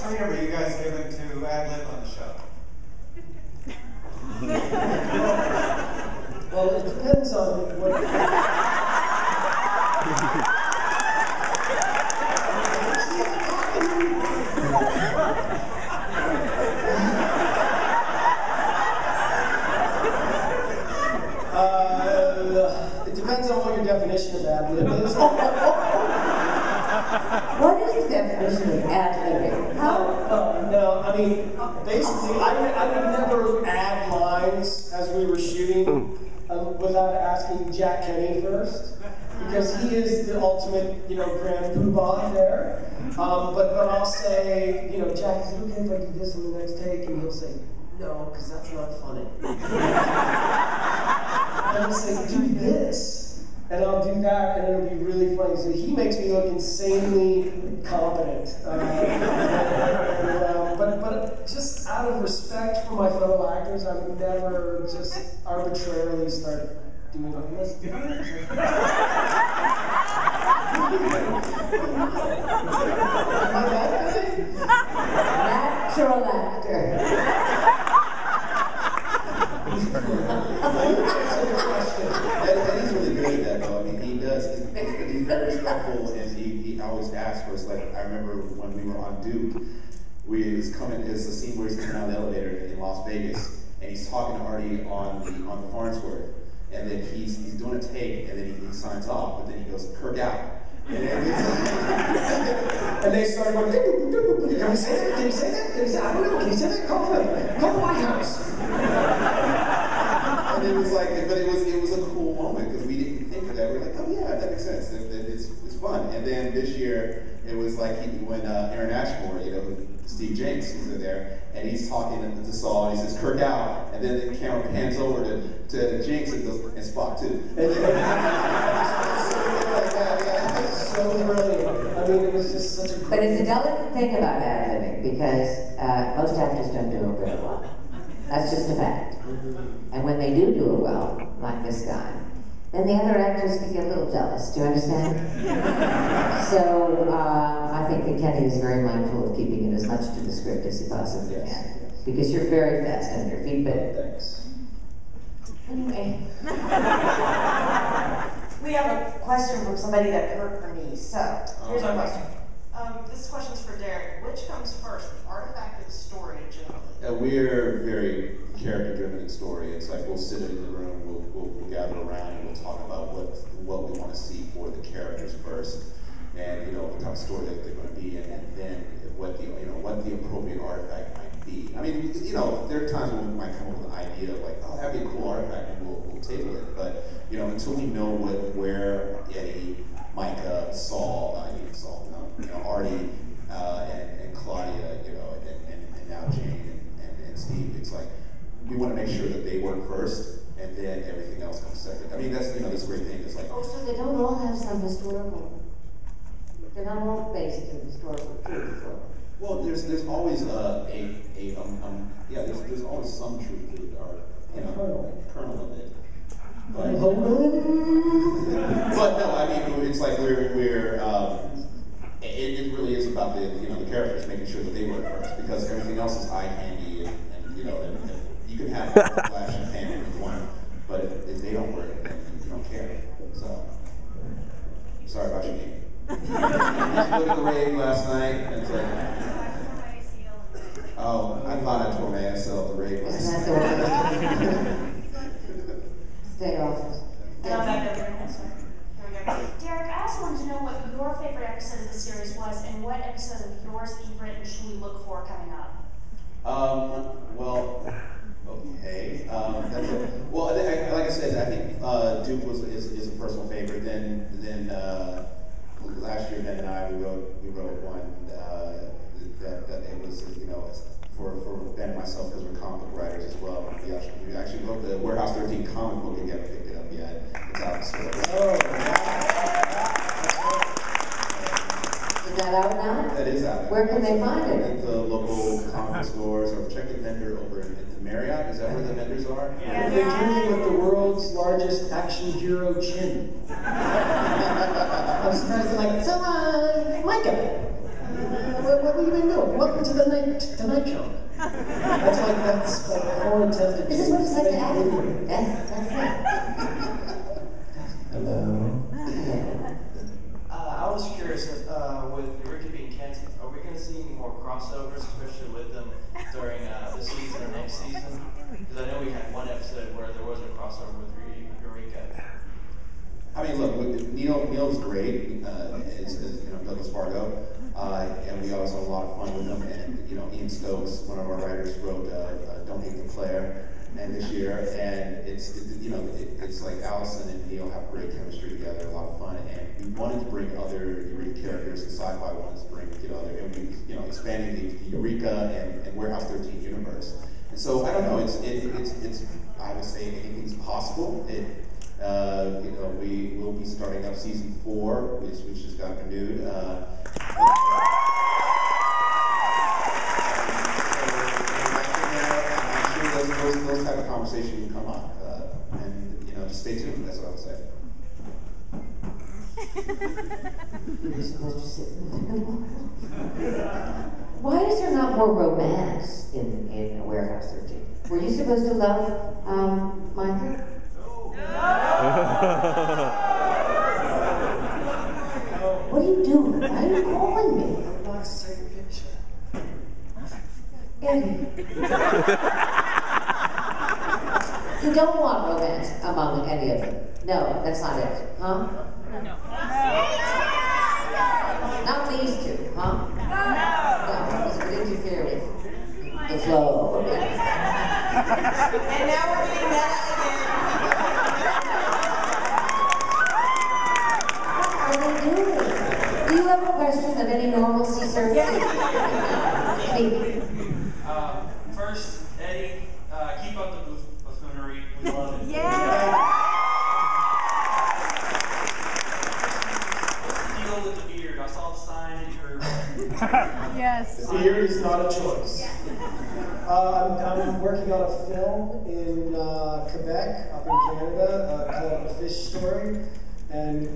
freedom are you guys given to ad-lib on the show? Well, it depends on what... It depends on what your definition of ad-lib is. What is the definition of ad-libbing? No, I mean, basically, I would never add lines as we were shooting without asking Jack Kenny first, because he is the ultimate, grand poobah there. But I'll say, Jack, is it okay if I do this in the next take? And he'll say, no, because that's not funny. And I'll say, do this. And I'll do that, and it'll be really funny. So he makes me look insanely competent. But just out of respect for my fellow actors, I would never just arbitrarily start doing like this. Am I that good? Natural actor. He's really good at that, though. I mean, he does. He's very respectful, and he always asks for us. Like, I remember when we were on Duke, there's a scene where he's coming out of the elevator in Las Vegas, and he's talking to Artie on the Farnsworth, and then he's doing a take, and then he signs off, but then he goes, Kirk out. And they started going, can we say that? Can you say that? Can you say that? I don't know. Can you say that? Call the White House. And it was like, but it was a cool moment because we didn't think of that. We were like, oh yeah, that makes sense. It's fun. And then this year, it was like when Aaron Ashmore, Steve Jenks was in there, and he's talking to Saul, and he says, Kirk out, and then the camera pans over to Jenks and goes, and Spock too. So brilliant. I mean, it was just such a cool... But it's a delicate thing about ad-libbing, because most actors don't do it very well. That's just a fact. And when they do it well, like this guy, then the other actors can get a little jealous. Do you understand? So I think that Kenny is very mindful of keeping it as much to the script as he possibly can. Because you're very fast on your feet, but... Thanks. Anyway. We have a question from somebody that hurt her knee. So, here's our question. This question's for Derek. Which comes first, the artifact or the story generally? We're very character-driven in story. It's like we'll sit in the room, we'll gather around, and we'll talk about what we want to see for the characters first, and what type of story that they're going to be in, and then what the appropriate artifact might be. I mean, there are times when we might come up with an idea like, oh, that'd be a cool artifact, and we'll table it. But until we know where Eddie, Micah, Saul, Artie, and Claudia, and now Jane and Steve, it's like we want to make sure that they work first, and then everything else comes second. I mean, that's this great thing. It's like, oh, so they don't all have some historical. They're not all based in historical truth. Well, there's always there's always some truth to it, or kernel of it. But no, I mean, it's like it really is about the characters making sure that they work first, because everything else is eye candy, and you can have flash and pan if you want, but if they don't work, then you don't care. So sorry about your knee. Look at the rave last night, and it's like, oh, I thought I tore my ACL at the rave last night. Stay off. Derek, I also wanted to know what your favorite episode of the series was, and what episode of yours that you've written should we look for coming up? Well, okay. Like I said, I think Duke is a personal favorite. Then last year, Ben and I we wrote one that it was for Ben and myself, because we're comic book writers as well. We actually wrote the Warehouse 13 comic book and haven't picked it up yet. It's out in store. Is that out now? That is out. Where can they find it? At the local comic stores, or check the vendor over at the Marriott. Is that where the vendors are? Yeah. They're dealing with the world's largest action hero chin. I'm surprised they're like, so, Micah, what have you been doing? Welcome to the Tonight Show. That's like a whole attempt at. This is what it's like to act. That's it. Hello. Yeah. I was curious, with Eureka being canceled, are we going to see any more crossovers, especially with them during this season or next season? Because I know we had one episode where there was a crossover with Eureka. I mean, look, Neil's great, as you know, Douglas Fargo, and we always have a lot of fun with him. And you know, Ian Stokes, one of our writers, wrote "Don't Hate the Player," and this year, and it's like Allison and Neil have great chemistry together, a lot of fun, and we wanted to bring other Eureka characters, and Sci-Fi wanted to bring other, and we expanding the Eureka and Warehouse 13 universe. And so I don't know, it's I would say anything's possible. We will be starting up season 4, which just got renewed. Those type of conversations will come up, and just stay tuned. That's what I would say. You're supposed to sit Why is there not more romance in Warehouse 13? Were you supposed to love Michael? What are you doing? Why are you calling me? I'm not to take a picture. Eddie. You don't want romance among any of them. No, that's not it. Huh? No. Not these two, huh? No, because it would interfere with the flow. And now we're getting meta What are they doing? Do you have a question of any normalcy, sir? Speak. First, Eddie, keep up the buffoonery. We love it. Yeah. What's the deal with the beard? I saw the sign in your. Yes. The beard is not a choice. I'm working on a film in Quebec, up in Canada, called A Fish Story. And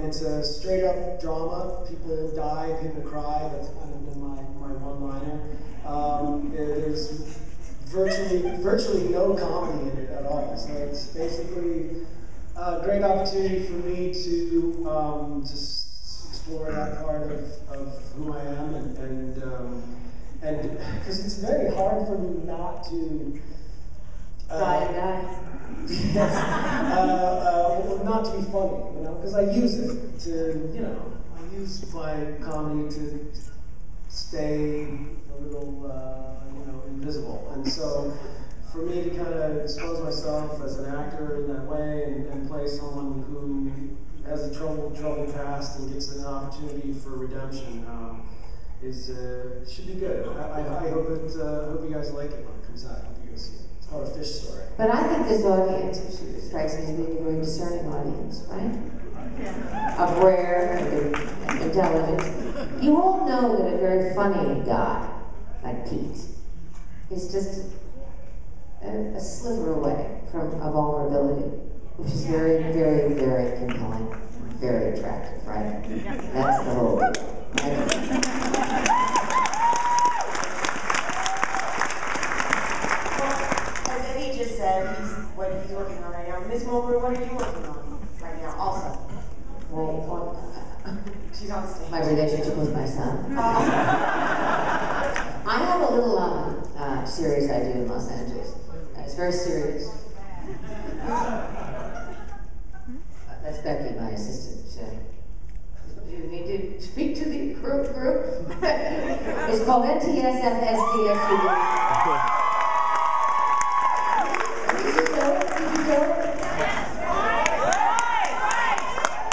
it's a straight up drama. People die, people cry. That's kind of been my one-liner. There's virtually no comedy in it at all. So it's basically a great opportunity for me to just explore that part of who I am, and because it's very hard for me not to not to be funny, because I use it to, I use my comedy to stay a little, invisible. And so for me to kind of expose myself as an actor in that way and play someone who has a troubled past and gets an opportunity for redemption should be good. I hope you guys like it when it comes out. I hope you guys see it. It's called A Fish Story. But I think this audience, which strikes me as being a very discerning audience, right? Of rare and intelligence. You all know that a very funny guy, like Pete, is just a sliver away from a vulnerability, which is very, very, very compelling, very attractive, right? That's the whole deal. As Eddie just said, what he's working on right now. Ms. Mulgrew, what are you working on right now also? Well, She's on stage. my relationship with my son. I have a little series I do in Los Angeles. It's very serious. That's Becky, my assistant. You need to speak to the group. It's called NTSFSDSU. Did you know it?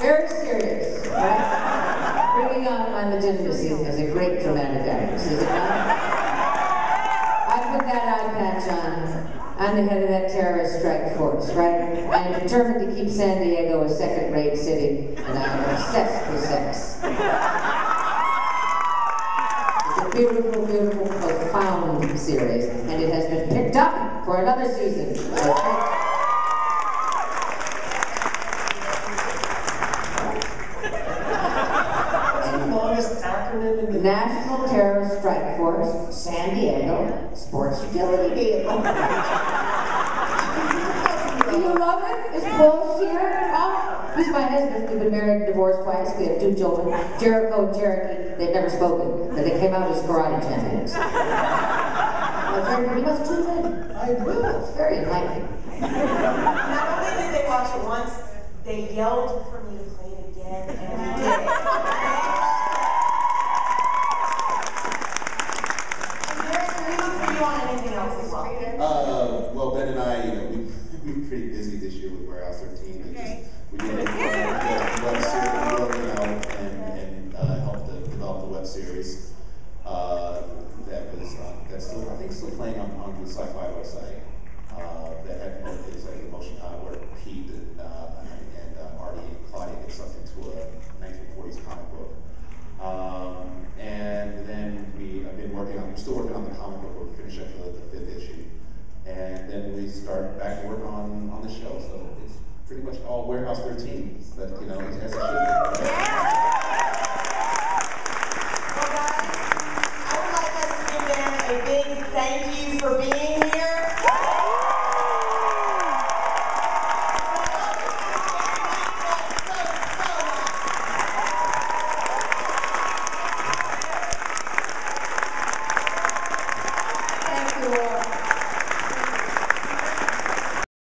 Very serious, right? Bringing on my legitimacy as a great dramatic actress, is it not? I put that eye patch on. I'm the head of that terrorist strike force, right? I am determined to keep San Diego a second-rate city, and I am obsessed with sex. It's a beautiful, beautiful, profound series, and it has been picked up for another season. Longest acronym in the National Terrorist Strike Force, San Diego, sports utility vehicle. Do you love it? Is Paul here? Oh, he's my husband. We've been married and divorced twice. We have 2 children, Jericho and Cherokee. They've never spoken, but they came out as karate champions. You must tune in. I will. It's very enlightening. Not only did they watch it once, they yelled for me to play it again, and we did. Is there a screen for you on anything else as well? Well, Ben and I, we were pretty busy this year with Warehouse 13. We did a web series, working out and helped to develop the web series. That's still, I think, still playing on the Sci-Fi website. That had it's like a motion where Pete and Artie and Claudia did something to a 1940s comic book. And then we're still working on the comic book. We'll finish up the 5th issue. And then we start back to work on the show. So it's pretty much all Warehouse 13. But, it has a show. Well, guys, I would like us to give them a big thank you for being